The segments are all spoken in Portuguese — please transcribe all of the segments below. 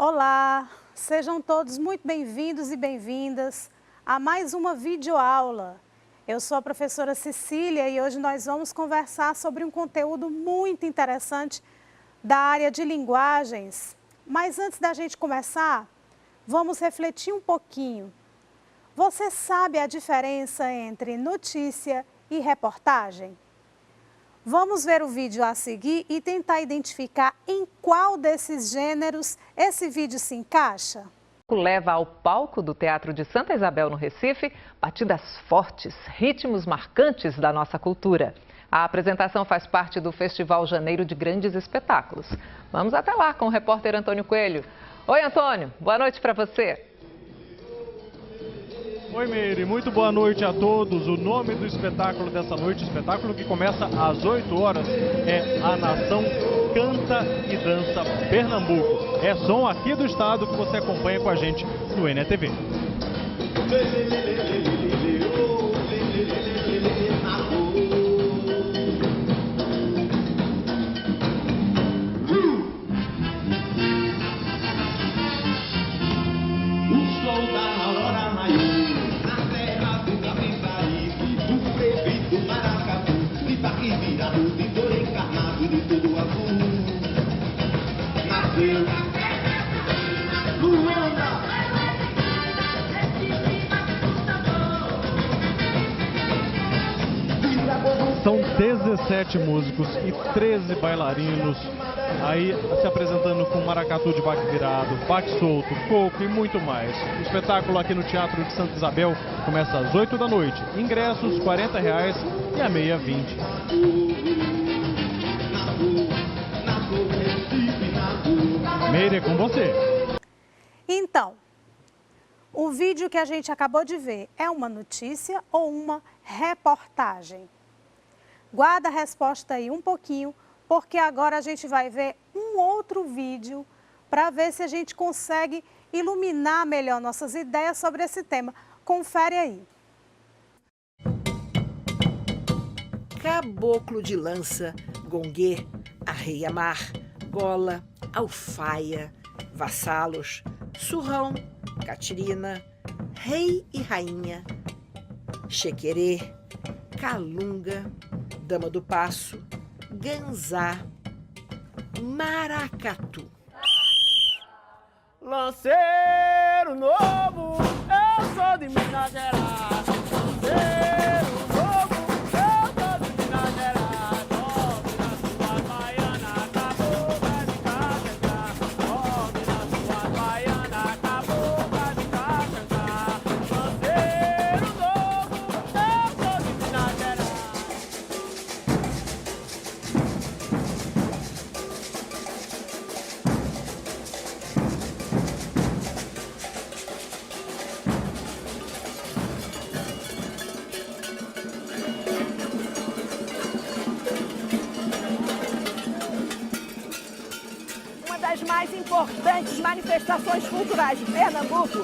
Olá, sejam todos muito bem-vindos e bem-vindas a mais uma videoaula. Eu sou a professora Cecília e hoje nós vamos conversar sobre um conteúdo muito interessante da área de linguagens. Mas antes da gente começar, vamos refletir um pouquinho. Você sabe a diferença entre notícia e reportagem? Vamos ver o vídeo a seguir e tentar identificar em qual desses gêneros esse vídeo se encaixa. Leva ao palco do Teatro de Santa Isabel, no Recife, batidas fortes, ritmos marcantes da nossa cultura. A apresentação faz parte do Festival Janeiro de Grandes Espetáculos. Vamos até lá com o repórter Antônio Coelho. Oi, Antônio, boa noite para você. Oi, Meire, muito boa noite a todos. O nome do espetáculo dessa noite, espetáculo que começa às 8 horas, é A Nação Canta e Dança Pernambuco. É som aqui do estado que você acompanha com a gente no NTV. São 17 músicos e 13 bailarinos aí se apresentando com maracatu de baque virado, baque solto, coco e muito mais. O espetáculo aqui no Teatro de Santa Isabel começa às 8 da noite. Ingressos R$40 e a meia R$20. Meire, é com você. Então, o vídeo que a gente acabou de ver é uma notícia ou uma reportagem? Guarda a resposta aí um pouquinho, porque agora a gente vai ver um outro vídeo para ver se a gente consegue iluminar melhor nossas ideias sobre esse tema. Confere aí. Caboclo de lança, gonguê, arreia-mar, gola, alfaia, vassalos, surrão, catirina, rei e rainha, chequerê, calunga, dama do passo, ganzá, maracatu. Lanceiro novo, eu sou de Minas Gerais. Lanceiro novo, eu sou de Minas Gerais. Sobe na sua baiana, acabou, vai de cantar. Sobe na sua baiana, acabou, vai de cantar. Lanceiro novo, eu sou de Minas Gerais. Uma das mais importantes manifestações culturais de Pernambuco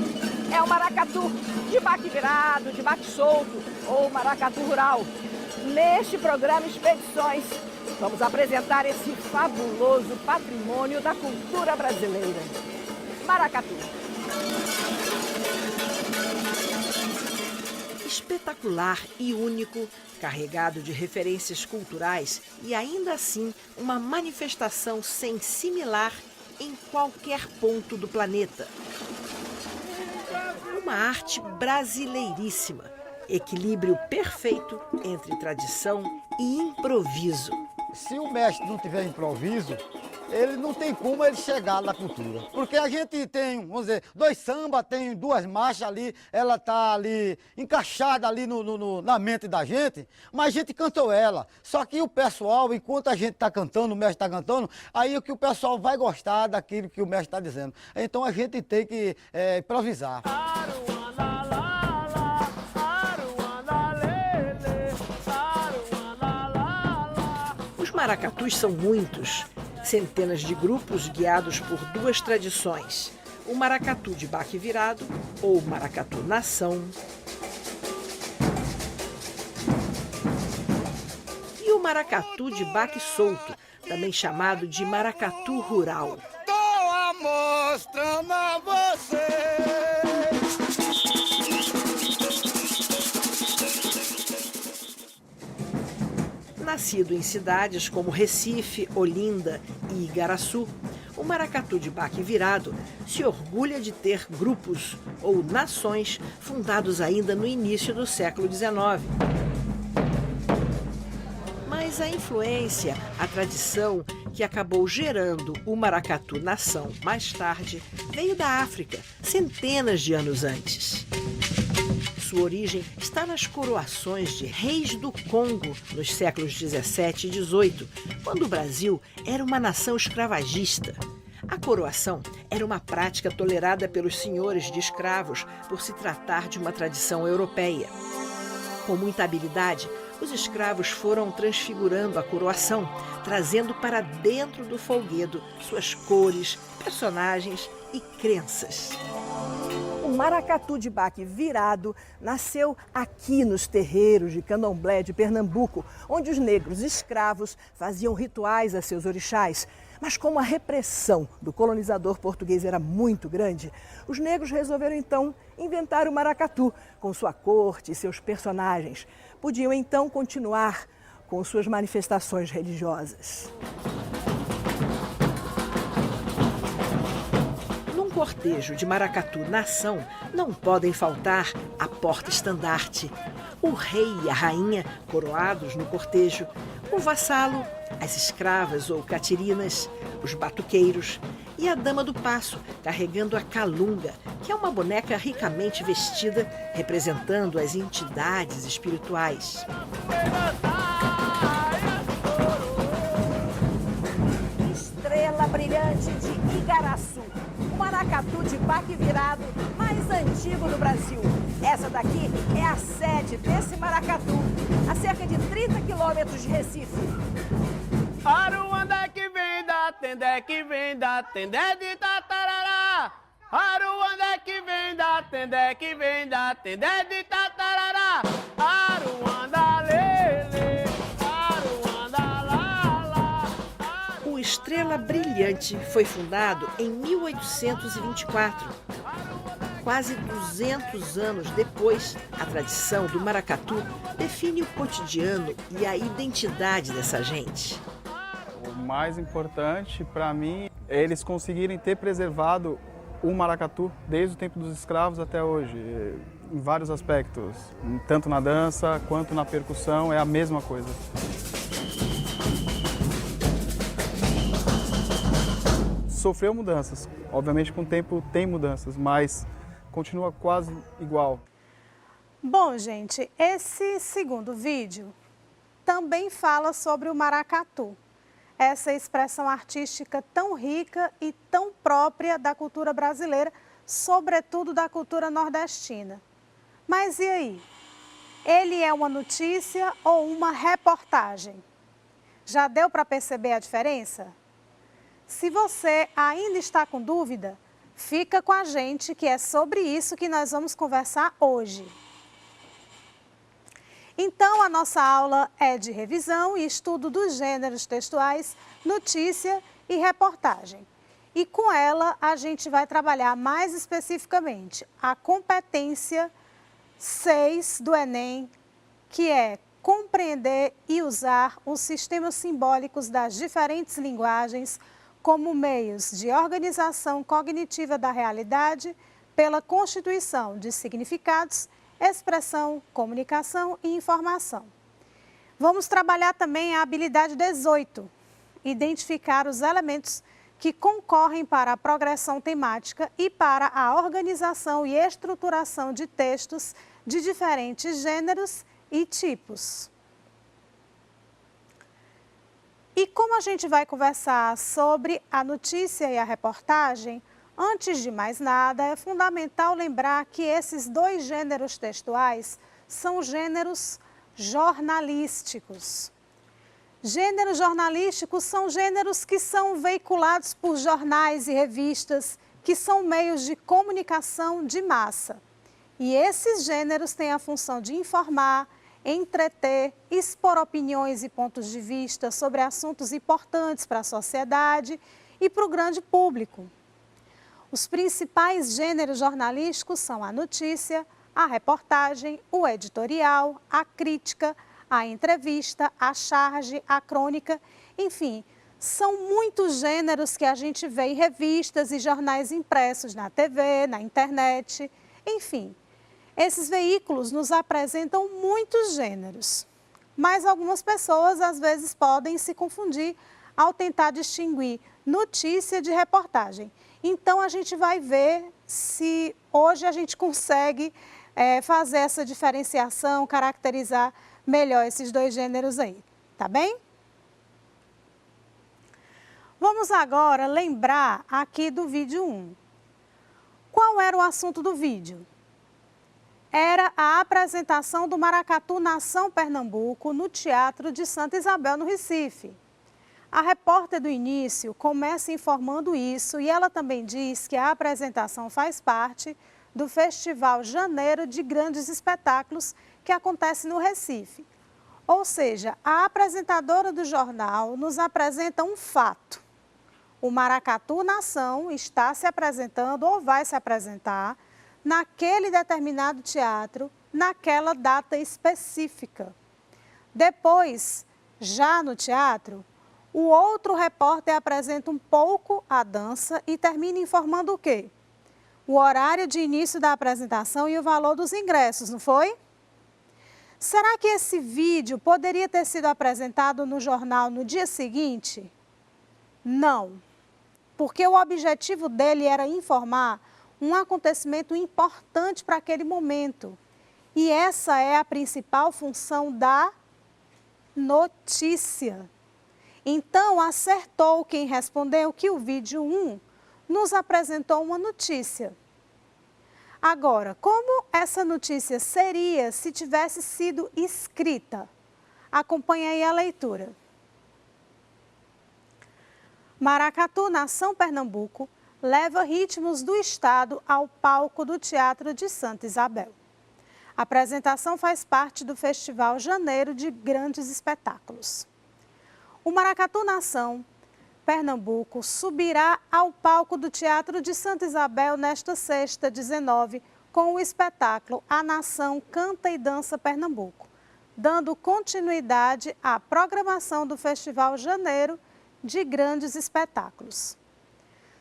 é o maracatu de baque virado, de baque solto ou maracatu rural. Neste programa Expedições, vamos apresentar esse fabuloso patrimônio da cultura brasileira. Maracatu. Espetacular e único, carregado de referências culturais e ainda assim uma manifestação sem similar em qualquer ponto do planeta. Uma arte brasileiríssima, equilíbrio perfeito entre tradição e improviso. Se o mestre não tiver improviso, ele não tem como ele chegar na cultura. Porque a gente tem, vamos dizer, dois sambas, tem duas marchas ali, ela está ali encaixada ali na mente da gente, mas a gente cantou ela. Só que o pessoal, enquanto a gente está cantando, o mestre está cantando, aí o que o pessoal vai gostar daquilo que o mestre está dizendo. Então a gente tem que improvisar. Os maracatus são muitos, centenas de grupos guiados por duas tradições. O maracatu de baque virado, ou maracatu nação, e o maracatu de baque solto, também chamado de maracatu rural. Tô mostrando a você. Nascido em cidades como Recife, Olinda e Igaraçu, o maracatu de baque virado se orgulha de ter grupos ou nações fundados ainda no início do século XIX. Mas a influência, a tradição que acabou gerando o maracatu nação mais tarde veio da África, centenas de anos antes. Sua origem está nas coroações de reis do Congo nos séculos 17 e 18, quando o Brasil era uma nação escravagista. A coroação era uma prática tolerada pelos senhores de escravos por se tratar de uma tradição europeia. Com muita habilidade, os escravos foram transfigurando a coroação, trazendo para dentro do folguedo suas cores, personagens e crenças. O maracatu de baque virado nasceu aqui nos terreiros de Candomblé de Pernambuco, onde os negros escravos faziam rituais a seus orixás. Mas como a repressão do colonizador português era muito grande, os negros resolveram então inventar o maracatu, com sua corte e seus personagens. Podiam então continuar com suas manifestações religiosas. Num cortejo de maracatu nação, não podem faltar a porta-estandarte, o rei e a rainha coroados no cortejo, o vassalo, as escravas ou catirinas, os batuqueiros e a dama do passo, carregando a calunga, que é uma boneca ricamente vestida, representando as entidades espirituais. Estrela Brilhante de Igaraçu, o maracatu de baque virado mais antigo do Brasil. Essa daqui é a sede desse maracatu, a cerca de 30 quilômetros de Recife. Aruanda que vem da tendé que vem da tendé de tatarará. Aruanda que vem da tendé que vem da tendé de tatarará. Aruanda lele, Aruanda lá lá. O Estrela Brilhante foi fundado em 1824. Quase 200 anos depois, a tradição do maracatu define o cotidiano e a identidade dessa gente. O mais importante para mim é eles conseguirem ter preservado o maracatu desde o tempo dos escravos até hoje, em vários aspectos, tanto na dança quanto na percussão, é a mesma coisa. Sofreu mudanças, obviamente com o tempo tem mudanças, mas continua quase igual. Bom, gente, esse segundo vídeo também fala sobre o maracatu, essa expressão artística tão rica e tão própria da cultura brasileira, sobretudo da cultura nordestina. Mas e aí? Ele é uma notícia ou uma reportagem? Já deu para perceber a diferença? Se você ainda está com dúvida, fica com a gente que é sobre isso que nós vamos conversar hoje. Então, a nossa aula é de revisão e estudo dos gêneros textuais, notícia e reportagem. E com ela, a gente vai trabalhar mais especificamente a competência 6 do Enem, que é compreender e usar os sistemas simbólicos das diferentes linguagens como meios de organização cognitiva da realidade pela constituição de significados, expressão, comunicação e informação. Vamos trabalhar também a habilidade 18, identificar os elementos que concorrem para a progressão temática e para a organização e estruturação de textos de diferentes gêneros e tipos. E como a gente vai conversar sobre a notícia e a reportagem, antes de mais nada, é fundamental lembrar que esses dois gêneros textuais são gêneros jornalísticos. Gêneros jornalísticos são gêneros que são veiculados por jornais e revistas, que são meios de comunicação de massa. E esses gêneros têm a função de informar, entreter, expor opiniões e pontos de vista sobre assuntos importantes para a sociedade e para o grande público. Os principais gêneros jornalísticos são a notícia, a reportagem, o editorial, a crítica, a entrevista, a charge, a crônica, enfim, são muitos gêneros que a gente vê em revistas e jornais impressos na TV, na internet, enfim. Esses veículos nos apresentam muitos gêneros, mas algumas pessoas às vezes podem se confundir ao tentar distinguir notícia de reportagem. Então a gente vai ver se hoje a gente consegue fazer essa diferenciação, caracterizar melhor esses dois gêneros aí, tá bem? Vamos agora lembrar aqui do vídeo 1. Qual era o assunto do vídeo? Era a apresentação do Maracatu Nação Pernambuco no Teatro de Santa Isabel, no Recife. A repórter do início começa informando isso e ela também diz que a apresentação faz parte do Festival Janeiro de Grandes Espetáculos que acontece no Recife. Ou seja, a apresentadora do jornal nos apresenta um fato. O Maracatu Nação está se apresentando ou vai se apresentar naquele determinado teatro, naquela data específica. Depois, já no teatro, o outro repórter apresenta um pouco a dança e termina informando o quê? O horário de início da apresentação e o valor dos ingressos, não foi? Será que esse vídeo poderia ter sido apresentado no jornal no dia seguinte? Não, porque o objetivo dele era informar um acontecimento importante para aquele momento. E essa é a principal função da notícia. Então, acertou quem respondeu que o vídeo 1 nos apresentou uma notícia. Agora, como essa notícia seria se tivesse sido escrita? Acompanhe aí a leitura. Maracatu Nação Pernambuco leva ritmos do estado ao palco do Teatro de Santa Isabel. A apresentação faz parte do Festival Janeiro de Grandes Espetáculos. O Maracatu Nação Pernambuco subirá ao palco do Teatro de Santa Isabel nesta sexta, 19, com o espetáculo A Nação Canta e Dança Pernambuco, dando continuidade à programação do Festival Janeiro de Grandes Espetáculos.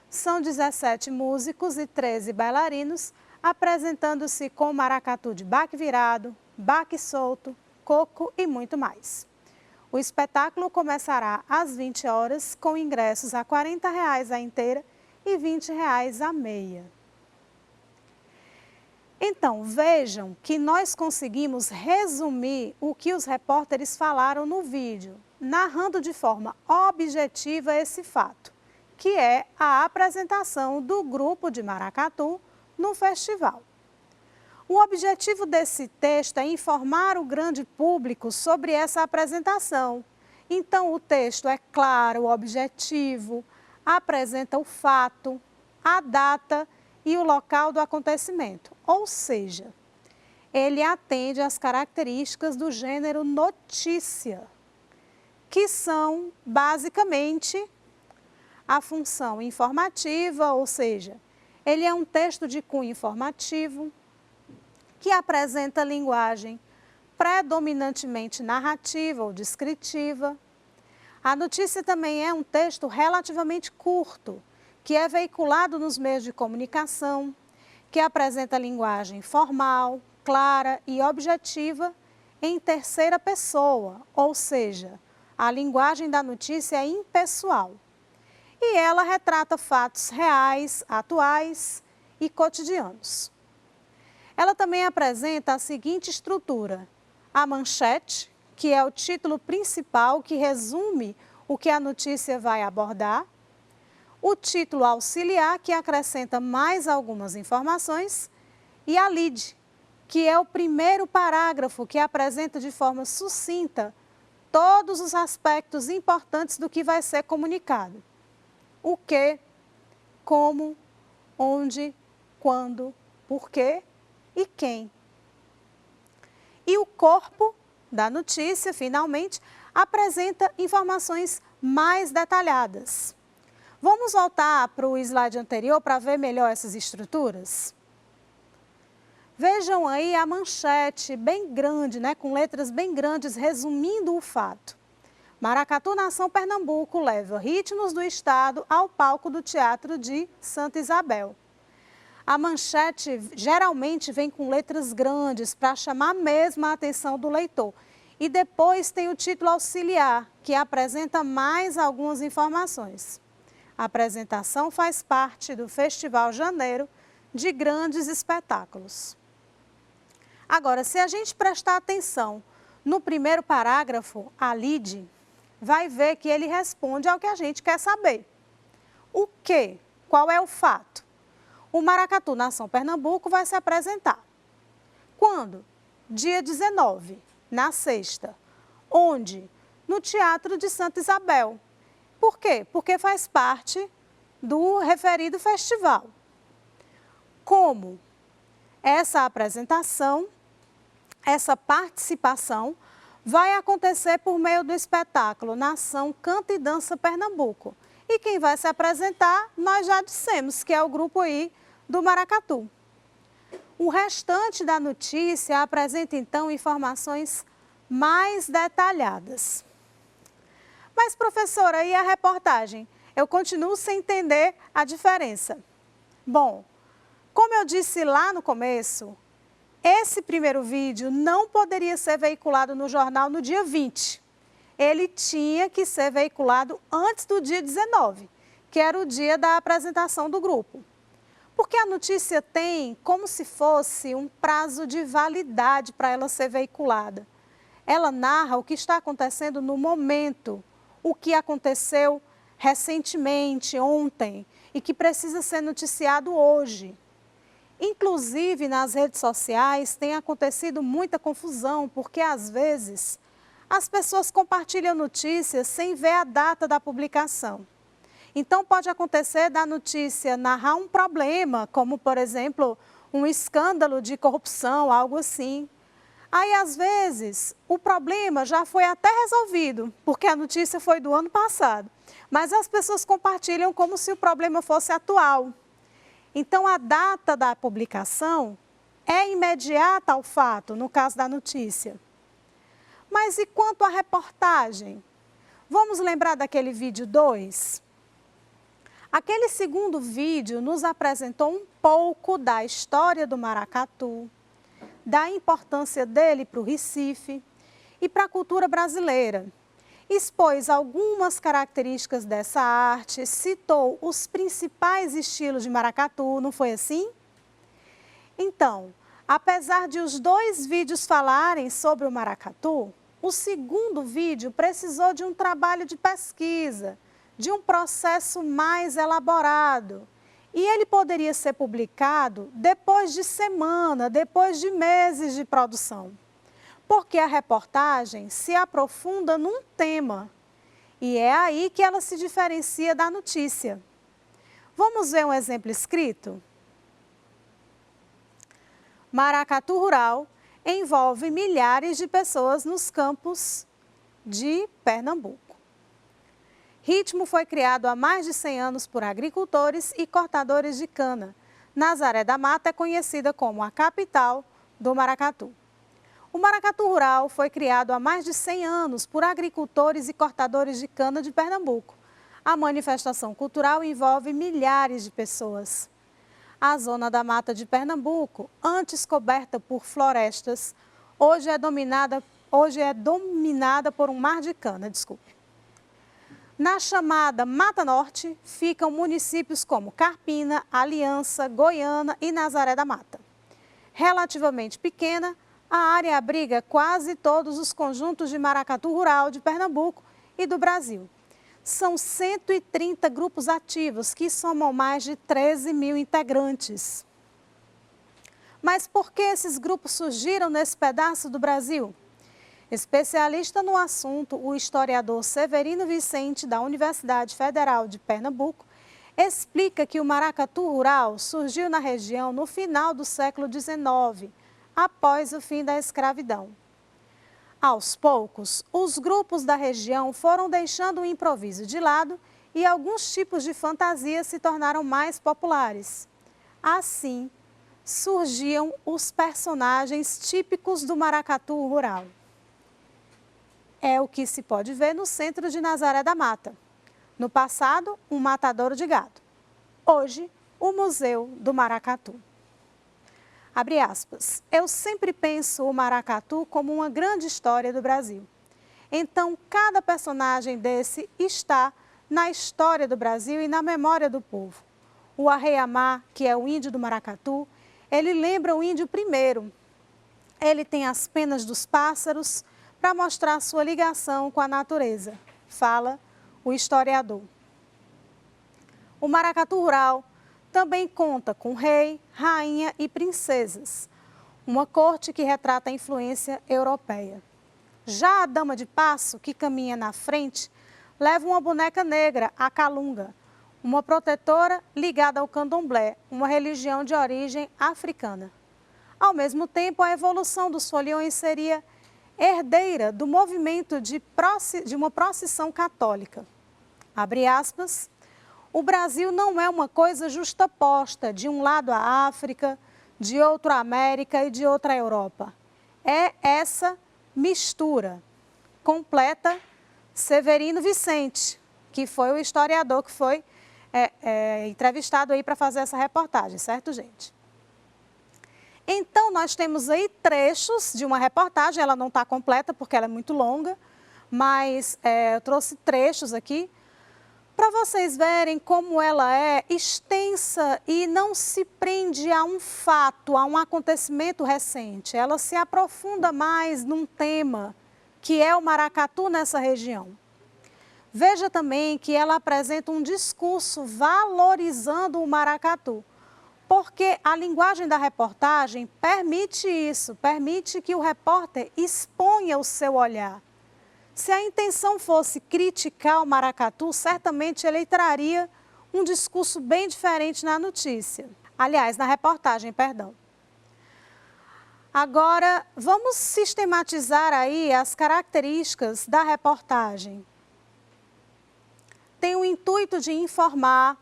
São 17 músicos e 13 bailarinos, apresentando-se com maracatu de baque virado, baque solto, coco e muito mais. O espetáculo começará às 20 horas, com ingressos a R$ 40 a inteira e R$ 20 a meia. Então, vejam que nós conseguimos resumir o que os repórteres falaram no vídeo, narrando de forma objetiva esse fato, que é a apresentação do grupo de maracatu no festival. O objetivo desse texto é informar o grande público sobre essa apresentação. Então, o texto é claro, objetivo, apresenta o fato, a data e o local do acontecimento. Ou seja, ele atende às características do gênero notícia, que são, basicamente, a função informativa, ou seja, ele é um texto de cunho informativo, que apresenta linguagem predominantemente narrativa ou descritiva. A notícia também é um texto relativamente curto, que é veiculado nos meios de comunicação, que apresenta linguagem formal, clara e objetiva em terceira pessoa, ou seja, a linguagem da notícia é impessoal. E ela retrata fatos reais, atuais e cotidianos. Ela também apresenta a seguinte estrutura: a manchete, que é o título principal que resume o que a notícia vai abordar, o título auxiliar, que acrescenta mais algumas informações, e a lead, que é o primeiro parágrafo que apresenta de forma sucinta todos os aspectos importantes do que vai ser comunicado. O que, como, onde, quando, por quê e quem. E o corpo da notícia, finalmente, apresenta informações mais detalhadas. Vamos voltar para o slide anterior para ver melhor essas estruturas? Vejam aí a manchete bem grande, né, com letras bem grandes, resumindo o fato. Maracatu Nação Pernambuco leva ritmos do estado ao palco do Teatro de Santa Isabel. A manchete geralmente vem com letras grandes para chamar mesmo a atenção do leitor. E depois tem o título auxiliar, que apresenta mais algumas informações. A apresentação faz parte do Festival Janeiro de Grandes Espetáculos. Agora, se a gente prestar atenção no primeiro parágrafo, a lide, vai ver que ele responde ao que a gente quer saber. O quê? Qual é o fato? O Maracatu Nação Pernambuco vai se apresentar. Quando? Dia 19, na sexta. Onde? No Teatro de Santa Isabel. Por quê? Porque faz parte do referido festival. Como? Essa apresentação, essa participação vai acontecer por meio do espetáculo Nação Canta e Dança Pernambuco. E quem vai se apresentar, nós já dissemos que é o grupo aí do Maracatu. O restante da notícia apresenta então informações mais detalhadas. Mas, professora, e a reportagem? Eu continuo sem entender a diferença. Bom, como eu disse lá no começo, esse primeiro vídeo não poderia ser veiculado no jornal no dia 20. Ele tinha que ser veiculado antes do dia 19, que era o dia da apresentação do grupo. Porque a notícia tem como se fosse um prazo de validade para ela ser veiculada. Ela narra o que está acontecendo no momento, o que aconteceu recentemente, ontem, e que precisa ser noticiado hoje. Inclusive, nas redes sociais tem acontecido muita confusão, porque às vezes as pessoas compartilham notícias sem ver a data da publicação. Então, pode acontecer da notícia narrar um problema, como, por exemplo, um escândalo de corrupção, algo assim. Aí, às vezes, o problema já foi até resolvido, porque a notícia foi do ano passado. Mas as pessoas compartilham como se o problema fosse atual. Então, a data da publicação é imediata ao fato, no caso da notícia. Mas e quanto à reportagem? Vamos lembrar daquele vídeo 2? Aquele segundo vídeo nos apresentou um pouco da história do maracatu, da importância dele para o Recife e para a cultura brasileira. Expôs algumas características dessa arte, citou os principais estilos de maracatu, não foi assim? Então, apesar de os dois vídeos falarem sobre o maracatu, o segundo vídeo precisou de um trabalho de pesquisa, de um processo mais elaborado. E ele poderia ser publicado depois de semana, depois de meses de produção. Porque a reportagem se aprofunda num tema. E é aí que ela se diferencia da notícia. Vamos ver um exemplo escrito? Maracatu Rural envolve milhares de pessoas nos campos de Pernambuco. Ritmo foi criado há mais de 100 anos por agricultores e cortadores de cana. Nazaré da Mata é conhecida como a capital do maracatu. O maracatu rural foi criado há mais de 100 anos por agricultores e cortadores de cana de Pernambuco. A manifestação cultural envolve milhares de pessoas. A zona da mata de Pernambuco, antes coberta por florestas, hoje é dominada por um mar de cana, Na chamada Mata Norte, ficam municípios como Carpina, Aliança, Goiânia e Nazaré da Mata. Relativamente pequena, a área abriga quase todos os conjuntos de maracatu rural de Pernambuco e do Brasil. São 130 grupos ativos que somam mais de 13 mil integrantes. Mas por que esses grupos surgiram nesse pedaço do Brasil? Especialista no assunto, o historiador Severino Vicente, da Universidade Federal de Pernambuco, explica que o maracatu rural surgiu na região no final do século XIX, após o fim da escravidão. Aos poucos, os grupos da região foram deixando o improviso de lado e alguns tipos de fantasia se tornaram mais populares. Assim, surgiam os personagens típicos do maracatu rural. É o que se pode ver no centro de Nazaré da Mata. No passado, um matadouro de gado. Hoje, o Museu do Maracatu. Abre aspas. Eu sempre penso o maracatu como uma grande história do Brasil. Então, cada personagem desse está na história do Brasil e na memória do povo. O Arreiamá, que é o índio do maracatu, ele lembra o índio primeiro. Ele tem as penas dos pássaros para mostrar sua ligação com a natureza, fala o historiador. O maracatu rural também conta com rei, rainha e princesas, uma corte que retrata a influência europeia. Já a dama de passo, que caminha na frente, leva uma boneca negra, a calunga, uma protetora ligada ao candomblé, uma religião de origem africana. Ao mesmo tempo, a evolução dos foliões seria herdeira do movimento de uma procissão católica. Abre aspas. O Brasil não é uma coisa justaposta, de um lado a África, de outro a América e de outra a Europa. É essa mistura, completa Severino Vicente, que foi o historiador que foi entrevistado aí para fazer essa reportagem, certo, gente? Então, nós temos aí trechos de uma reportagem, ela não está completa porque ela é muito longa, mas eu trouxe trechos aqui, para vocês verem como ela é extensa e não se prende a um fato, a um acontecimento recente. Ela se aprofunda mais num tema, que é o maracatu nessa região. Veja também que ela apresenta um discurso valorizando o maracatu, porque a linguagem da reportagem permite isso, permite que o repórter exponha o seu olhar. Se a intenção fosse criticar o maracatu, certamente ele traria um discurso bem diferente na notícia. Aliás, na reportagem, perdão. Agora, vamos sistematizar aí as características da reportagem. Tem o intuito de informar,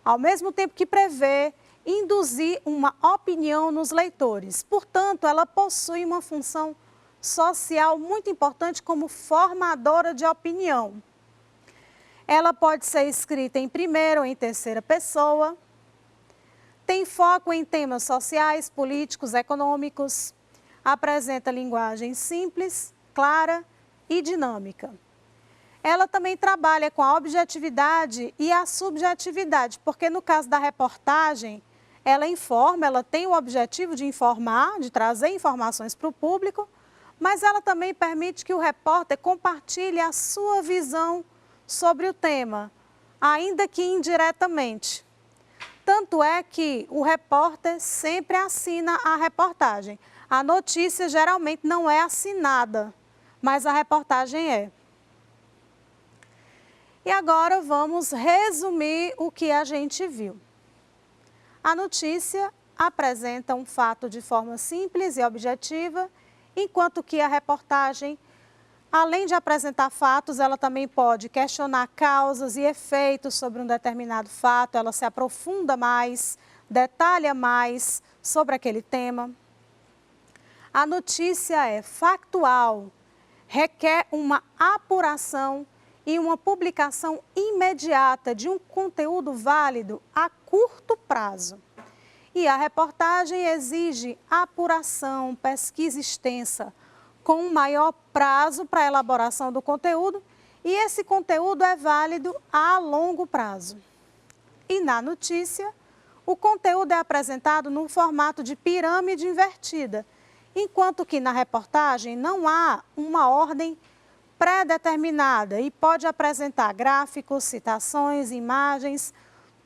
ao mesmo tempo que prevê, induzir uma opinião nos leitores. Portanto, ela possui uma função social muito importante como formadora de opinião. Ela pode ser escrita em primeira ou em terceira pessoa, tem foco em temas sociais, políticos, econômicos, apresenta linguagem simples, clara e dinâmica. Ela também trabalha com a objetividade e a subjetividade, porque no caso da reportagem, ela informa, ela tem o objetivo de informar, de trazer informações para o público, mas ela também permite que o repórter compartilhe a sua visão sobre o tema, ainda que indiretamente. Tanto é que o repórter sempre assina a reportagem. A notícia geralmente não é assinada, mas a reportagem é. E agora vamos resumir o que a gente viu. A notícia apresenta um fato de forma simples e objetiva, enquanto que a reportagem, além de apresentar fatos, ela também pode questionar causas e efeitos sobre um determinado fato, ela se aprofunda mais, detalha mais sobre aquele tema. A notícia é factual, requer uma apuração e uma publicação imediata de um conteúdo válido a curto prazo. E a reportagem exige apuração, pesquisa extensa, com um maior prazo para a elaboração do conteúdo, e esse conteúdo é válido a longo prazo. E na notícia, o conteúdo é apresentado num formato de pirâmide invertida, enquanto que na reportagem não há uma ordem pré-determinada e pode apresentar gráficos, citações, imagens,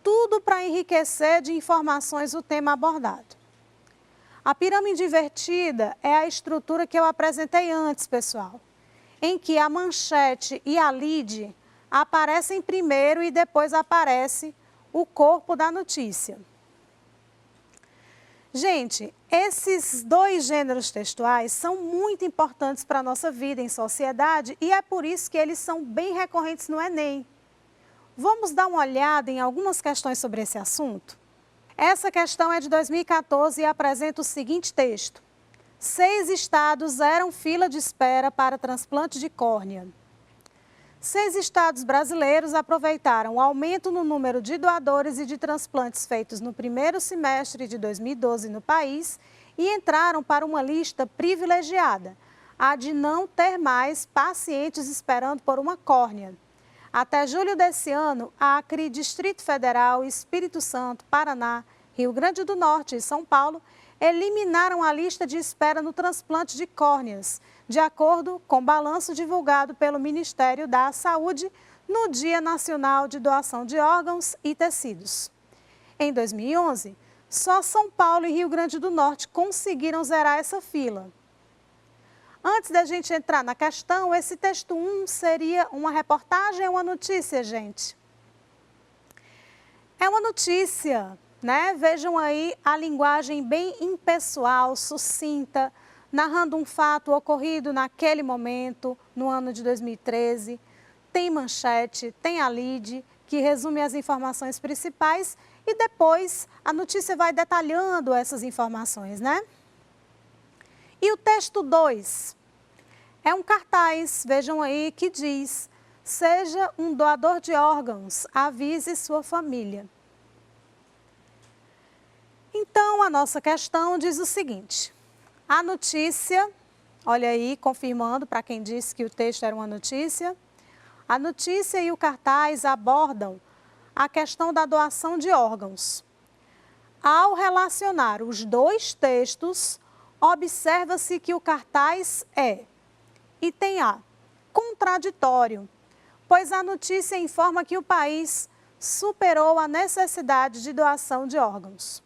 tudo para enriquecer de informações o tema abordado. A pirâmide invertida é a estrutura que eu apresentei antes, pessoal, em que a manchete e a lead aparecem primeiro e depois aparece o corpo da notícia. Gente, esses dois gêneros textuais são muito importantes para a nossa vida em sociedade e é por isso que eles são bem recorrentes no Enem. Vamos dar uma olhada em algumas questões sobre esse assunto? Essa questão é de 2014 e apresenta o seguinte texto. 6 estados eram fila de espera para transplante de córnea. 6 estados brasileiros aproveitaram o aumento no número de doadores e de transplantes feitos no primeiro semestre de 2012 no país e entraram para uma lista privilegiada, a de não ter mais pacientes esperando por uma córnea. Até julho desse ano, Acre, Distrito Federal, Espírito Santo, Paraná, Rio Grande do Norte e São Paulo eliminaram a lista de espera no transplante de córneas, de acordo com o balanço divulgado pelo Ministério da Saúde no Dia Nacional de Doação de Órgãos e Tecidos. Em 2011, só São Paulo e Rio Grande do Norte conseguiram zerar essa fila. Antes da gente entrar na questão, esse texto 1 seria uma reportagem ou uma notícia, gente? É uma notícia, né? Vejam aí a linguagem bem impessoal, sucinta, narrando um fato ocorrido naquele momento, no ano de 2013. Tem manchete, tem a lead, que resume as informações principais e depois a notícia vai detalhando essas informações, né? E o texto 2 é um cartaz, vejam aí, que diz: seja um doador de órgãos, avise sua família. Então, a nossa questão diz o seguinte: a notícia, olha aí, confirmando para quem disse que o texto era uma notícia, a notícia e o cartaz abordam a questão da doação de órgãos. Ao relacionar os dois textos, observa-se que o cartaz é, item A, contraditório, pois a notícia informa que o país superou a necessidade de doação de órgãos.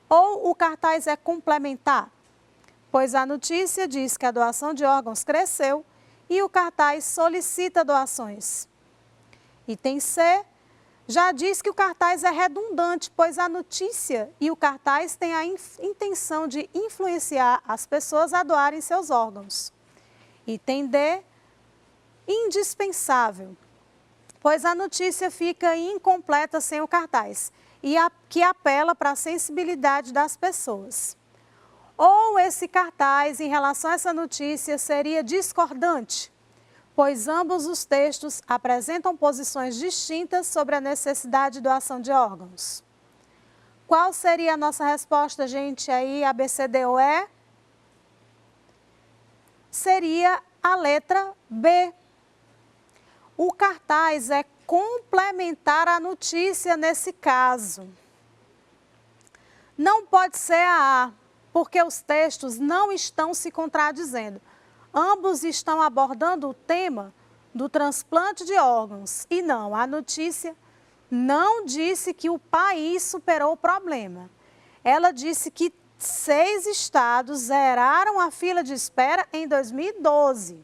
Ou o cartaz é complementar, pois a notícia diz que a doação de órgãos cresceu e o cartaz solicita doações. Item C já diz que o cartaz é redundante, pois a notícia e o cartaz têm a intenção de influenciar as pessoas a doarem seus órgãos. Item D, indispensável, pois a notícia fica incompleta sem o cartaz e que apela para a sensibilidade das pessoas. Ou esse cartaz, em relação a essa notícia, seria discordante, pois ambos os textos apresentam posições distintas sobre a necessidade de doação de órgãos. Qual seria a nossa resposta, gente, aí, A, B, C, D ou E? Seria a letra B. O cartaz é complementar a notícia nesse caso. Não pode ser a A, porque os textos não estão se contradizendo. Ambos estão abordando o tema do transplante de órgãos. E não, a notícia não disse que o país superou o problema. Ela disse que 6 estados zeraram a fila de espera em 2012.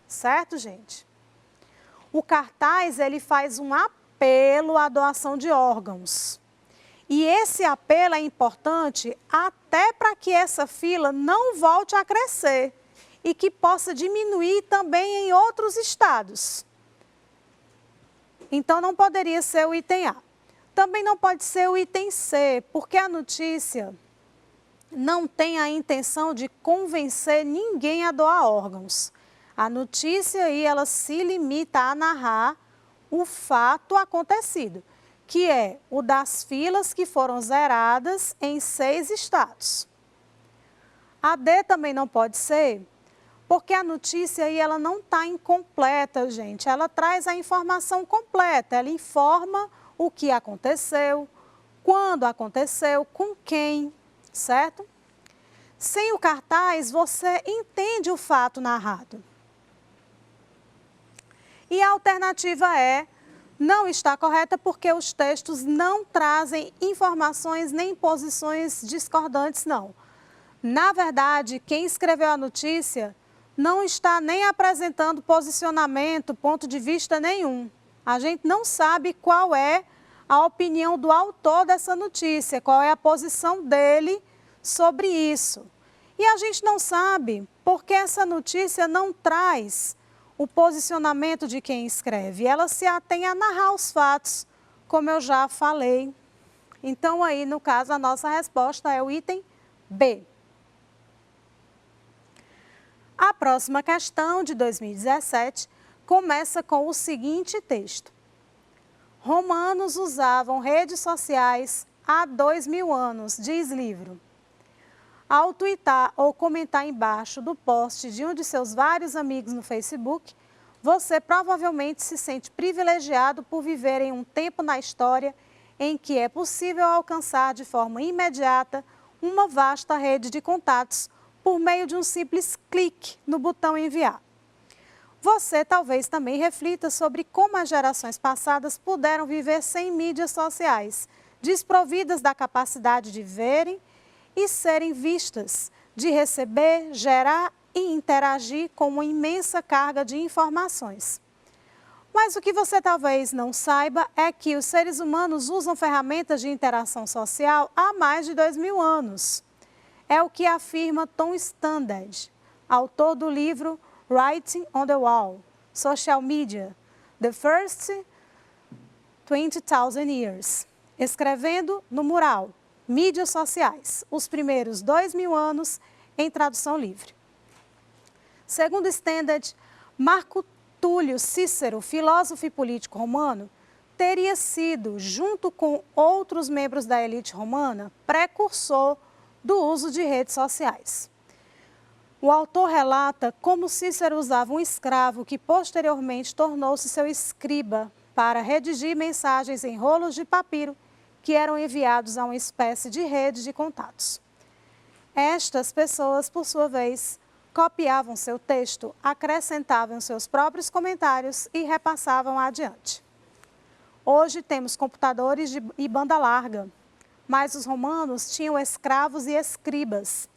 Certo, gente? O cartaz, ele faz um apelo à doação de órgãos. E esse apelo é importante até para que essa fila não volte a crescer e que possa diminuir também em outros estados. Então, não poderia ser o item A. Também não pode ser o item C, porque a notícia não tem a intenção de convencer ninguém a doar órgãos. A notícia aí, ela se limita a narrar o fato acontecido, que é o das filas que foram zeradas em 6 estados. A D também não pode ser, porque a notícia aí, ela não está incompleta, gente. Ela traz a informação completa, ela informa o que aconteceu, quando aconteceu, com quem, certo? Sem o cartaz, você entende o fato narrado. E a alternativa é, não está correta porque os textos não trazem informações nem posições discordantes, não. Na verdade, quem escreveu a notícia não está nem apresentando posicionamento, ponto de vista nenhum. A gente não sabe qual é a opinião do autor dessa notícia, qual é a posição dele sobre isso. E a gente não sabe porque essa notícia não traz o posicionamento de quem escreve. Ela se atém a narrar os fatos, como eu já falei. Então, aí, no caso, a nossa resposta é o item B. A próxima questão, de 2017, começa com o seguinte texto. Romanos usavam redes sociais há 2000 anos, diz livro. Ao tuitar ou comentar embaixo do post de um de seus vários amigos no Facebook, você provavelmente se sente privilegiado por viver em um tempo na história em que é possível alcançar de forma imediata uma vasta rede de contatos por meio de um simples clique no botão enviar. Você talvez também reflita sobre como as gerações passadas puderam viver sem mídias sociais, desprovidas da capacidade de verem e serem vistas, de receber, gerar e interagir com uma imensa carga de informações. Mas o que você talvez não saiba é que os seres humanos usam ferramentas de interação social há mais de 2000 anos. É o que afirma Tom Standage, autor do livro Writing on the Wall, Social Media, The First 20,000 Years, escrevendo no mural, Mídias Sociais, os primeiros 2000 anos, em tradução livre. Segundo Standage, Marco Túlio Cícero, filósofo e político romano, teria sido, junto com outros membros da elite romana, precursor do uso de redes sociais. O autor relata como Cícero usava um escravo que posteriormente tornou-se seu escriba para redigir mensagens em rolos de papiro que eram enviados a uma espécie de rede de contatos. Estas pessoas, por sua vez, copiavam seu texto, acrescentavam seus próprios comentários e repassavam adiante. Hoje temos computadores e banda larga, mas os romanos tinham escravos e escribas,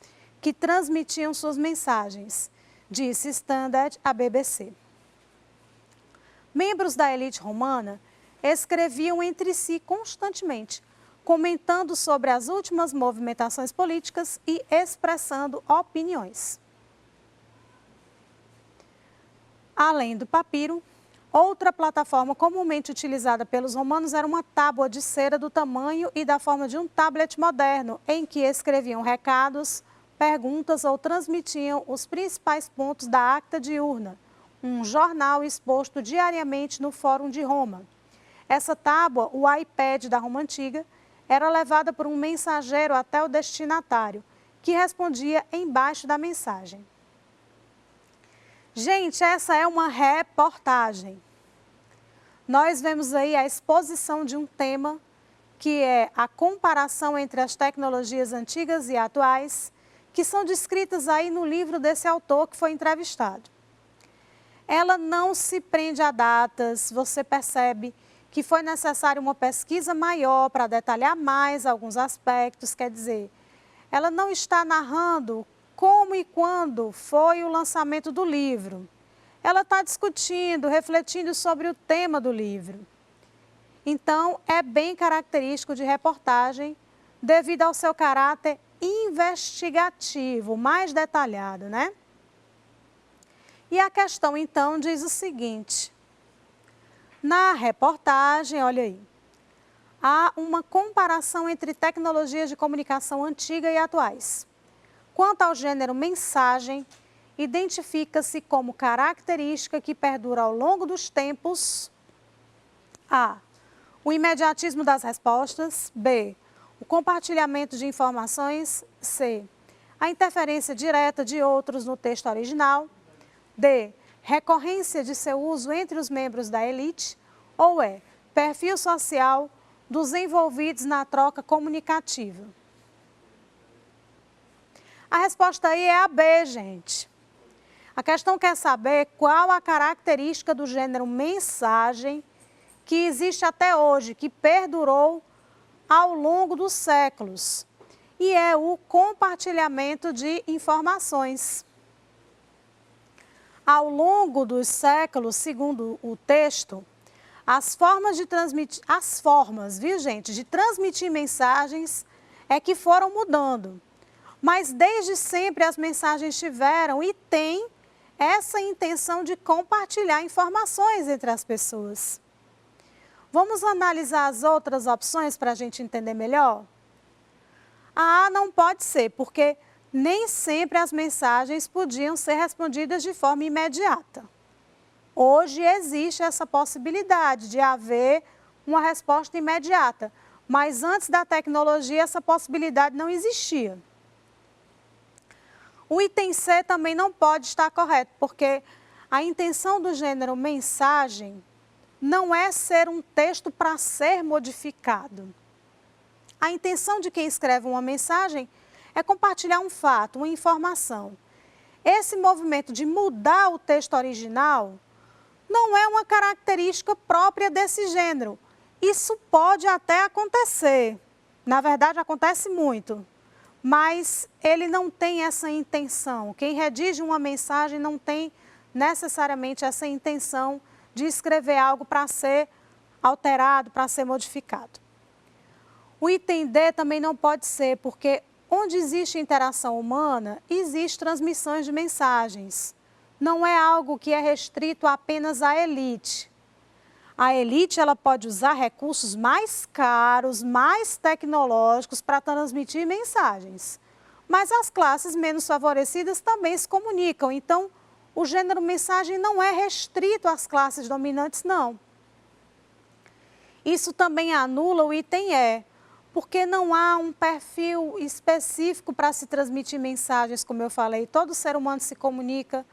que transmitiam suas mensagens, disse Standard à BBC. Membros da elite romana escreviam entre si constantemente, comentando sobre as últimas movimentações políticas e expressando opiniões. Além do papiro, outra plataforma comumente utilizada pelos romanos era uma tábua de cera do tamanho e da forma de um tablet moderno, em que escreviam recados, perguntas ou transmitiam os principais pontos da Acta Diurna, um jornal exposto diariamente no Fórum de Roma. Essa tábua, o iPad da Roma Antiga, era levada por um mensageiro até o destinatário, que respondia embaixo da mensagem. Gente, essa é uma reportagem. Nós vemos aí a exposição de um tema que é a comparação entre as tecnologias antigas e atuais, que são descritas aí no livro desse autor que foi entrevistado. Ela não se prende a datas, você percebe que foi necessária uma pesquisa maior para detalhar mais alguns aspectos, quer dizer, ela não está narrando como e quando foi o lançamento do livro. Ela está discutindo, refletindo sobre o tema do livro. Então, é bem característico de reportagem, devido ao seu caráter investigativo, mais detalhado, né? E a questão, então, diz o seguinte. Na reportagem, olha aí, há uma comparação entre tecnologias de comunicação antiga e atuais. Quanto ao gênero mensagem, identifica-se como característica que perdura ao longo dos tempos A. O imediatismo das respostas. B. O compartilhamento de informações. C. A interferência direta de outros no texto original. D. Recorrência de seu uso entre os membros da elite. Ou E. Perfil social dos envolvidos na troca comunicativa. A resposta aí é a B, gente. A questão quer saber qual a característica do gênero mensagem que existe até hoje, que perdurou ao longo dos séculos. E é o compartilhamento de informações. Ao longo dos séculos, segundo o texto, as formas, viu, gente, de transmitir mensagens é que foram mudando. Mas desde sempre as mensagens tiveram e têm essa intenção de compartilhar informações entre as pessoas. Vamos analisar as outras opções para a gente entender melhor? A A não pode ser, porque nem sempre as mensagens podiam ser respondidas de forma imediata. Hoje existe essa possibilidade de haver uma resposta imediata, mas antes da tecnologia essa possibilidade não existia. O item C também não pode estar correto, porque a intenção do gênero mensagem não é ser um texto para ser modificado. A intenção de quem escreve uma mensagem é compartilhar um fato, uma informação. Esse movimento de mudar o texto original não é uma característica própria desse gênero. Isso pode até acontecer, na verdade acontece muito, mas ele não tem essa intenção. Quem redige uma mensagem não tem necessariamente essa intenção de escrever algo para ser alterado, para ser modificado. O item D também não pode ser, porque onde existe interação humana, existe transmissões de mensagens. Não é algo que é restrito apenas à elite. A elite ela pode usar recursos mais caros, mais tecnológicos para transmitir mensagens. Mas as classes menos favorecidas também se comunicam. Então, o gênero mensagem não é restrito às classes dominantes, não. Isso também anula o item E, porque não há um perfil específico para se transmitir mensagens, como eu falei. Todo ser humano se comunica.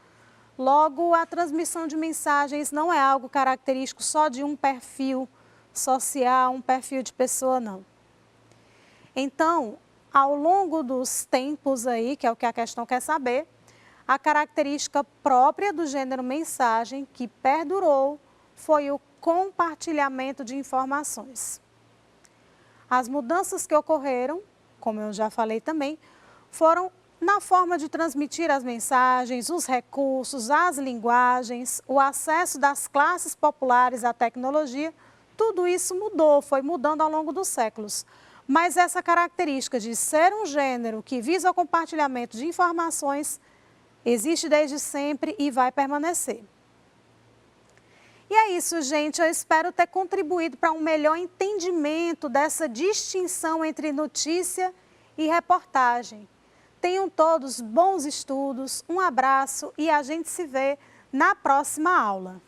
Logo, a transmissão de mensagens não é algo característico só de um perfil social, um perfil de pessoa, não. Então, ao longo dos tempos aí, que é o que a questão quer saber, a característica própria do gênero mensagem que perdurou foi o compartilhamento de informações. As mudanças que ocorreram, como eu já falei também, foram na forma de transmitir as mensagens, os recursos, as linguagens, o acesso das classes populares à tecnologia, tudo isso mudou, foi mudando ao longo dos séculos. Mas essa característica de ser um gênero que visa o compartilhamento de informações existe desde sempre e vai permanecer. E é isso, gente. Eu espero ter contribuído para um melhor entendimento dessa distinção entre notícia e reportagem. Tenham todos bons estudos, um abraço e a gente se vê na próxima aula.